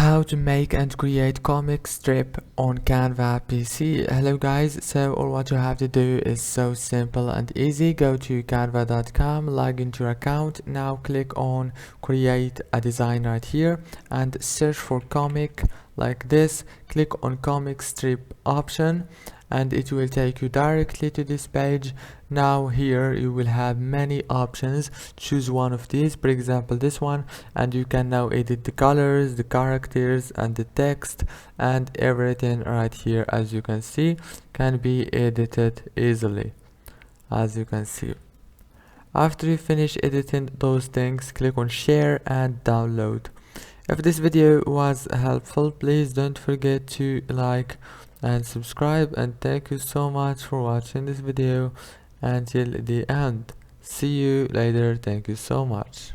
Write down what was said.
How to make and create comic strip on Canva PC. Hello guys, so all what you have to do is so simple and easy. Go to canva.com, log into your account. Now click on create a design right here and search for comic like this. Click on comic strip option and it will take you directly to this page. Now here you will have many options. Choose one of these, for example this one, and you can now edit the colors, the characters and the text, and everything right here, as you can see, can be edited easily, as you can see. After you finish editing those things, click on share and download. If this video was helpful, please don't forget to like and subscribe, and thank you so much for watching this video until the end. See you later. Thank you so much.